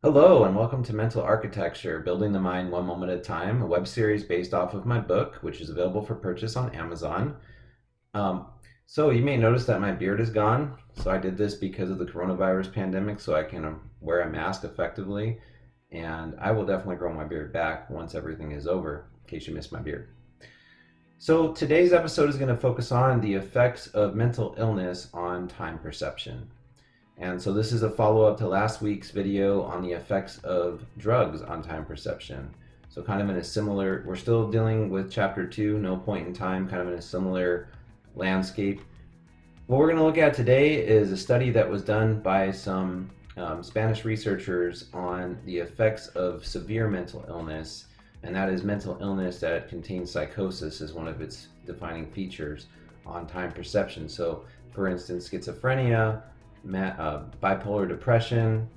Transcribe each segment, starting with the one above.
Hello, and welcome to Mental Architecture, Building the Mind One Moment at a Time, a web series based off of my book, which is available for purchase on Amazon. Um, so you may notice that my beard is gone. So I did this because of the coronavirus pandemic, so I can wear a mask effectively. And I will definitely grow my beard back once everything is over, in case you missed my beard. So today's episode is going to focus on the effects of mental illness on time perception. And so this is a follow-up to last week's video on the effects of drugs on time perception. So kind of in a similar, we're still dealing with chapter 2, no point in time, kind of in a similar landscape. What we're going to look at today is a study that was done by some Spanish researchers on the effects of severe mental illness, and that is mental illness that contains psychosis as one of its defining features on time perception. So for instance, schizophrenia, bipolar depression,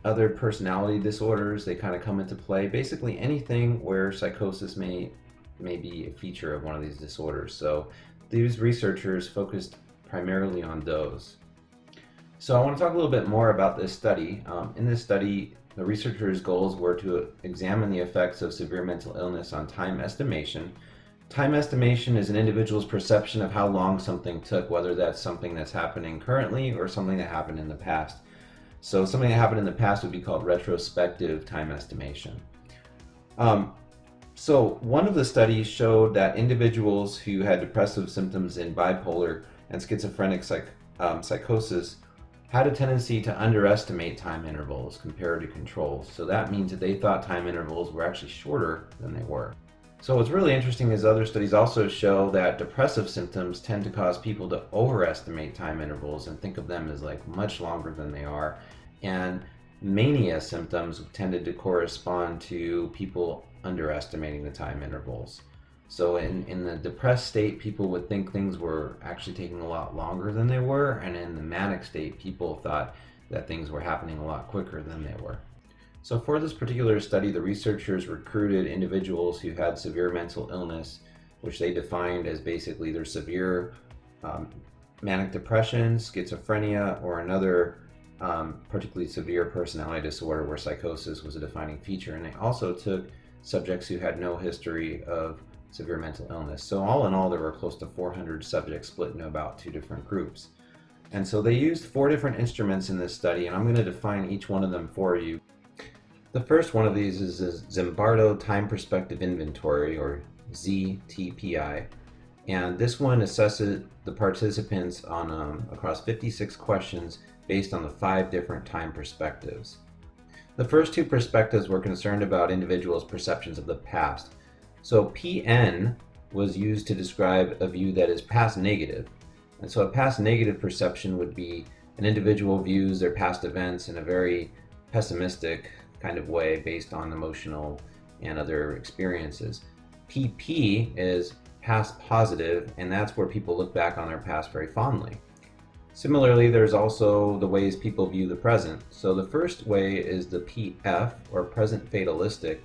other personality disorders, they kind of come into play. Basically anything where psychosis may be a feature of one of these disorders. So these researchers focused primarily on those. So I want to talk a little bit more about this study. In this study, the researchers' goals were to examine the effects of severe mental illness on time estimation. Time estimation is an individual's perception of how long something took, whether that's something that's happening currently or something that happened in the past. So something that happened in the past would be called retrospective time estimation. So one of the studies showed that individuals who had depressive symptoms in bipolar and schizophrenic psychosis had a tendency to underestimate time intervals compared to controls. So that means that they thought time intervals were actually shorter than they were. So what's really interesting is other studies also show that depressive symptoms tend to cause people to overestimate time intervals and think of them as like much longer than they are. And mania symptoms tended to correspond to people underestimating the time intervals. So in the depressed state, people would think things were actually taking a lot longer than they were, and in the manic state, people thought that things were happening a lot quicker than they were. So for this particular study, the researchers recruited individuals who had severe mental illness, which they defined as basically their severe manic depression, schizophrenia, or another particularly severe personality disorder where psychosis was a defining feature. And they also took subjects who had no history of severe mental illness. So all in all, there were close to 400 subjects split into about 2 different groups. And so they used 4 different instruments in this study, and I'm going to define each one of them for you. The first one of these is a Zimbardo Time Perspective Inventory, or ZTPI, and this one assesses the participants on across 56 questions based on the 5 different time perspectives. The first 2 perspectives were concerned about individuals' perceptions of the past. So PN was used to describe a view that is past negative, and so a past negative perception would be an individual views their past events in a very pessimistic kind of way based on emotional and other experiences. PP is past positive, and that's where people look back on their past very fondly. Similarly, there's also the ways people view the present. So the first way is the PF, or present fatalistic.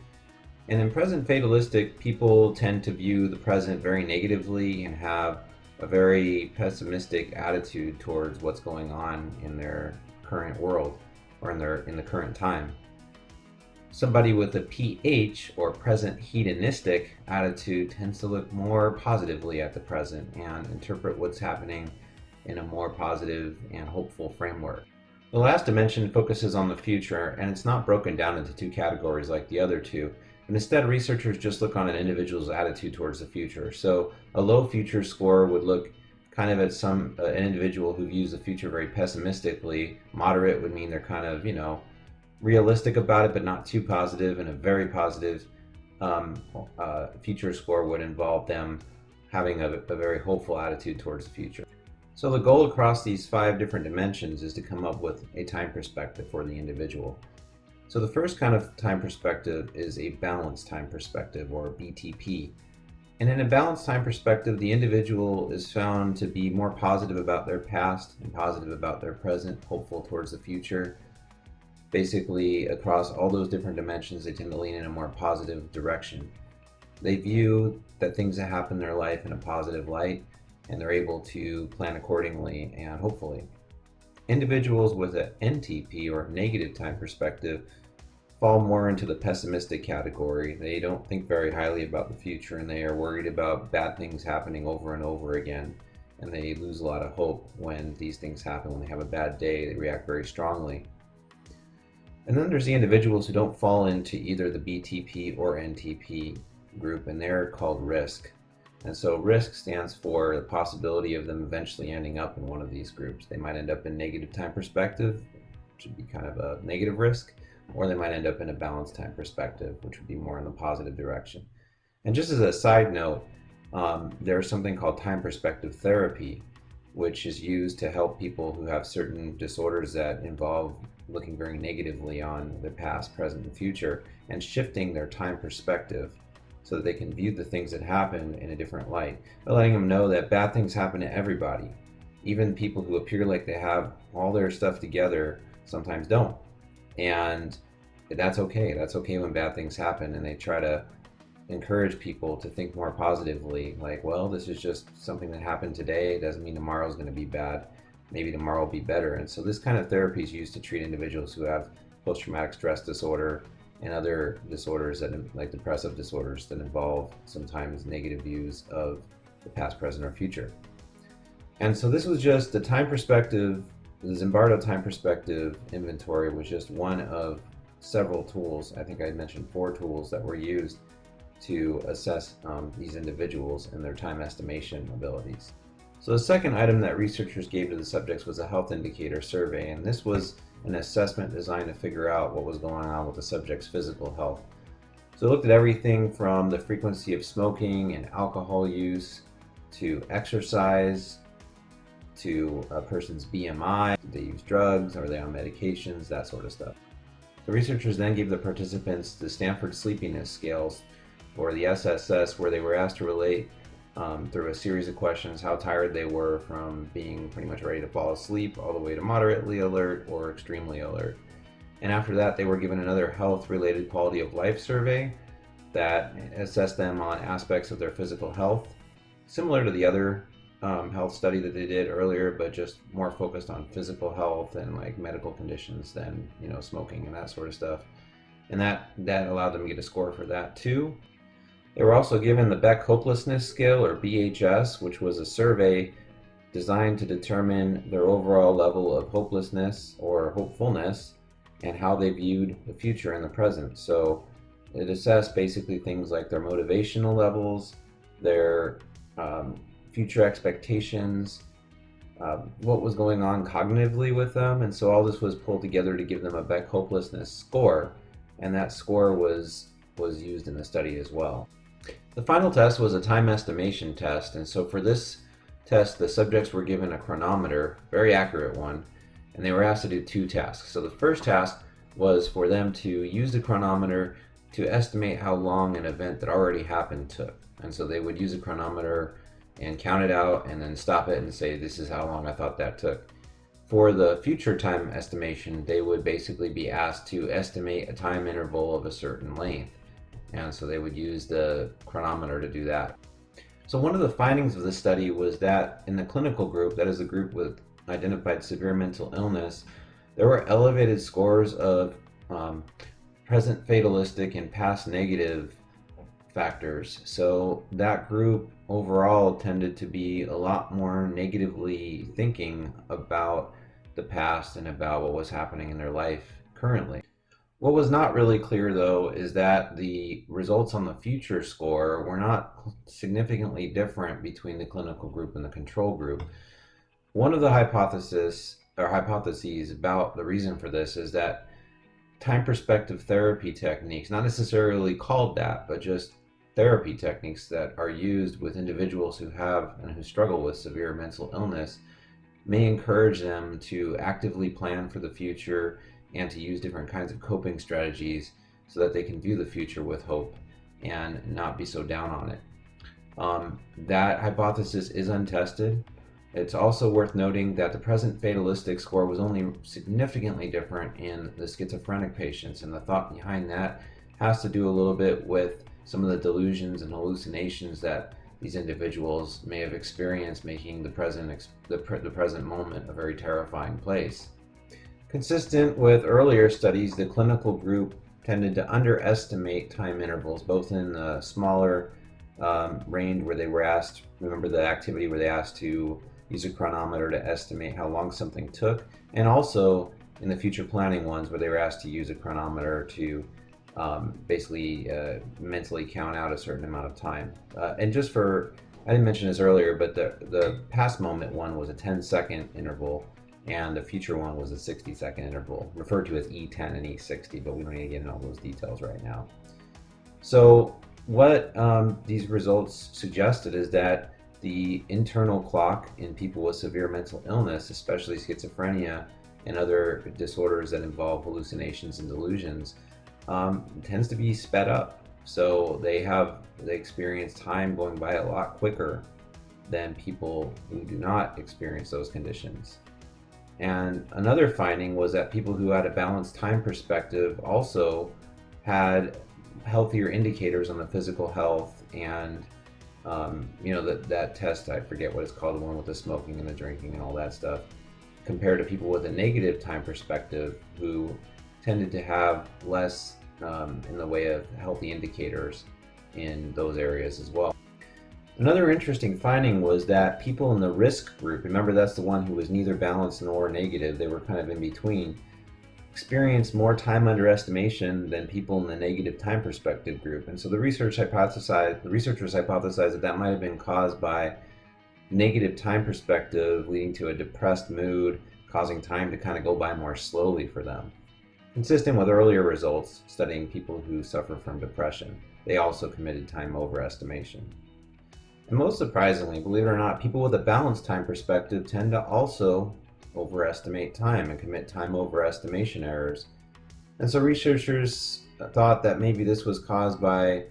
And in present fatalistic, people tend to view the present very negatively and have a very pessimistic attitude towards what's going on in their current world or in the current time. Somebody with a PH, or present hedonistic attitude, tends to look more positively at the present and interpret what's happening in a more positive and hopeful framework. The last dimension focuses on the future, and it's not broken down into 2 categories like the other 2. And instead, researchers just look on an individual's attitude towards the future. So a low future score would look kind of at an individual who views the future very pessimistically. Moderate would mean they're kind of, realistic about it, but not too positive. And a very positive future score would involve them having a very hopeful attitude towards the future. So the goal across these 5 different dimensions is to come up with a time perspective for the individual. So the first kind of time perspective is a balanced time perspective, or BTP. And in a balanced time perspective, the individual is found to be more positive about their past and positive about their present, hopeful towards the future. Basically, across all those different dimensions, they tend to lean in a more positive direction. They view that things that happen in their life in a positive light, and they're able to plan accordingly and hopefully. Individuals with an NTP or negative time perspective fall more into the pessimistic category. They don't think very highly about the future, and they are worried about bad things happening over and over again. And they lose a lot of hope when these things happen. When they have a bad day, they react very strongly. And then there's the individuals who don't fall into either the BTP or NTP group, and they're called risk. And so risk stands for the possibility of them eventually ending up in one of these groups. They might end up in negative time perspective, which would be kind of a negative risk, or they might end up in a balanced time perspective, which would be more in the positive direction. And just as a side note, there's something called time perspective therapy, which is used to help people who have certain disorders that involve looking very negatively on their past, present, and future, and shifting their time perspective so that they can view the things that happen in a different light, by letting them know that bad things happen to everybody. Even people who appear like they have all their stuff together sometimes don't. And that's okay. That's okay when bad things happen, and they try to encourage people to think more positively, like, well, this is just something that happened today. It doesn't mean tomorrow's going to be bad. Maybe tomorrow will be better. And so this kind of therapy is used to treat individuals who have post-traumatic stress disorder and other disorders that, like depressive disorders, that involve sometimes negative views of the past, present, or future. And so this was just the time perspective. The Zimbardo time perspective inventory was just one of several tools. I think I mentioned 4 tools that were used to assess these individuals and their time estimation abilities. So the second item that researchers gave to the subjects was a health indicator survey, and this was an assessment designed to figure out what was going on with the subject's physical health. So it looked at everything from the frequency of smoking and alcohol use, to exercise, to a person's BMI, did they use drugs, are they on medications, that sort of stuff. The researchers then gave the participants the Stanford Sleepiness Scales, or the SSS, where they were asked to relate through a series of questions how tired they were from being pretty much ready to fall asleep all the way to moderately alert or extremely alert. And after that, they were given another health-related quality of life survey that assessed them on aspects of their physical health, similar to the other health study that they did earlier, but just more focused on physical health and like medical conditions than, smoking and that sort of stuff. And that allowed them to get a score for that too. They were also given the Beck Hopelessness Scale, or BHS, which was a survey designed to determine their overall level of hopelessness or hopefulness and how they viewed the future and the present. So it assessed basically things like their motivational levels, their future expectations, what was going on cognitively with them. And so all this was pulled together to give them a Beck Hopelessness score, and that score was used in the study as well. The final test was a time estimation test, and so for this test, the subjects were given a chronometer, very accurate one, and they were asked to do 2 tasks. So the first task was for them to use the chronometer to estimate how long an event that already happened took. And so they would use a chronometer and count it out and then stop it and say, this is how long I thought that took. For the future time estimation, they would basically be asked to estimate a time interval of a certain length. And so they would use the chronometer to do that. So one of the findings of this study was that in the clinical group, that is the group with identified severe mental illness, there were elevated scores of present fatalistic and past negative factors. So that group overall tended to be a lot more negatively thinking about the past and about what was happening in their life currently. What was not really clear, though, is that the results on the future score were not significantly different between the clinical group and the control group. One of the hypotheses about the reason for this is that time perspective therapy techniques, not necessarily called that, but just therapy techniques that are used with individuals who have and who struggle with severe mental illness, may encourage them to actively plan for the future and to use different kinds of coping strategies so that they can view the future with hope and not be so down on it. That hypothesis is untested. It's also worth noting that the present fatalistic score was only significantly different in the schizophrenic patients, and the thought behind that has to do a little bit with some of the delusions and hallucinations that these individuals may have experienced, making the present moment a very terrifying place. Consistent with earlier studies, the clinical group tended to underestimate time intervals, both in the smaller range where they were asked, remember the activity where they asked to use a chronometer to estimate how long something took, and also in the future planning ones where they were asked to use a chronometer to basically mentally count out a certain amount of time. And just for, I didn't mention this earlier, but the past moment one was a 10-second interval, and the future one was a 60-second interval, referred to as E10 and E60, but we don't need to get into all those details right now. So what these results suggested is that the internal clock in people with severe mental illness, especially schizophrenia and other disorders that involve hallucinations and delusions, tends to be sped up. So they experience time going by a lot quicker than people who do not experience those conditions. And another finding was that people who had a balanced time perspective also had healthier indicators on the physical health, and that test, I forget what it's called, the one with the smoking and the drinking and all that stuff, compared to people with a negative time perspective who tended to have less in the way of healthy indicators in those areas as well. Another interesting finding was that people in the risk group, remember that's the one who was neither balanced nor negative, they were kind of in between, experienced more time underestimation than people in the negative time perspective group. And so the researchers hypothesized that might have been caused by negative time perspective leading to a depressed mood, causing time to kind of go by more slowly for them. Consistent with earlier results studying people who suffer from depression, they also committed time overestimation. And most surprisingly, believe it or not, people with a balanced time perspective tend to also overestimate time and commit time overestimation errors. And so researchers thought that maybe this was caused by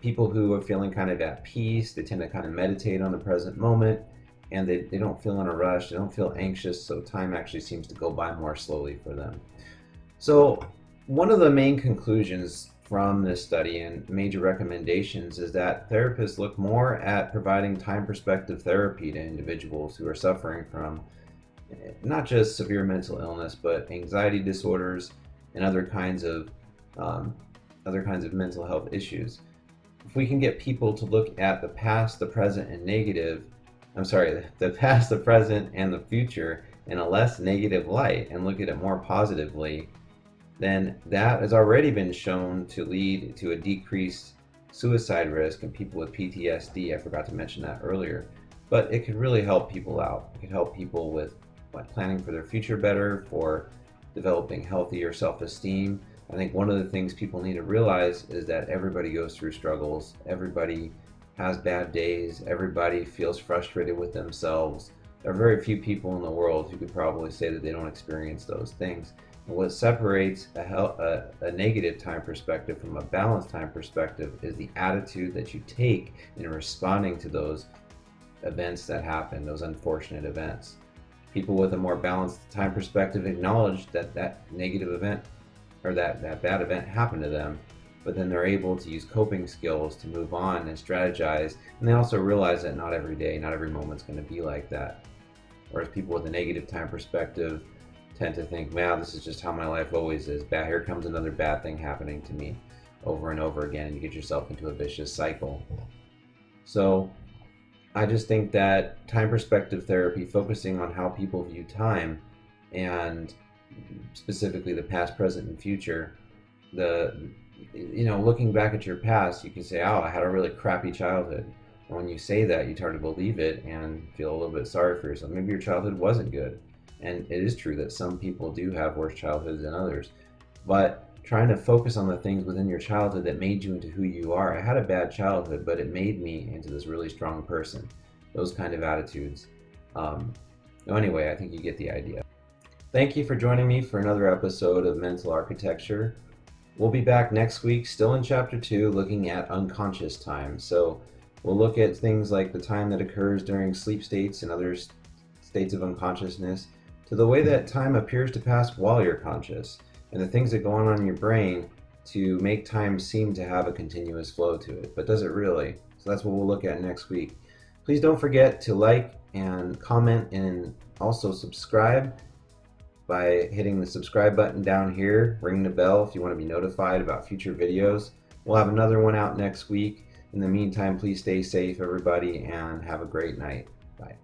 people who are feeling kind of at peace. They tend to kind of meditate on the present moment, and they don't feel in a rush, they don't feel anxious, so time actually seems to go by more slowly for them. So one of the main conclusions from this study and major recommendations is that therapists look more at providing time perspective therapy to individuals who are suffering from not just severe mental illness, but anxiety disorders and other kinds of mental health issues. If we can get people to look at the past, the present, and the past, the present, and the future in a less negative light and look at it more positively, then that has already been shown to lead to a decreased suicide risk in people with PTSD. I forgot to mention that earlier. But it could really help people out. It could help people with planning for their future better, for developing healthier self-esteem. I think one of the things people need to realize is that everybody goes through struggles. Everybody has bad days. Everybody feels frustrated with themselves. There are very few people in the world who could probably say that they don't experience those things. And what separates a negative time perspective from a balanced time perspective is the attitude that you take in responding to those events that happen, those unfortunate events. People with a more balanced time perspective acknowledge that negative event or that bad event happened to them, but then they're able to use coping skills to move on and strategize, and they also realize that not every day, not every moment's going to be like that. Whereas people with a negative time perspective tend to think, wow, this is just how my life always is. Here comes another bad thing happening to me over and over again, and you get yourself into a vicious cycle. So I just think that time perspective therapy, focusing on how people view time and specifically the past, present, and future, looking back at your past, you can say, oh, I had a really crappy childhood. And when you say that, you start to believe it and feel a little bit sorry for yourself. Maybe your childhood wasn't good. And it is true that some people do have worse childhoods than others. But trying to focus on the things within your childhood that made you into who you are. I had a bad childhood, but it made me into this really strong person. Those kind of attitudes. Anyway, I think you get the idea. Thank you for joining me for another episode of Mental Architecture. We'll be back next week, still in Chapter 2, looking at unconscious time. So we'll look at things like the time that occurs during sleep states and other states of unconsciousness, to the way that time appears to pass while you're conscious, and the things that go on in your brain to make time seem to have a continuous flow to it. But does it really? So that's what we'll look at next week. Please don't forget to like and comment and also subscribe by hitting the subscribe button down here. Ring the bell if you want to be notified about future videos. We'll have another one out next week. In the meantime, please stay safe, everybody, and have a great night. Bye.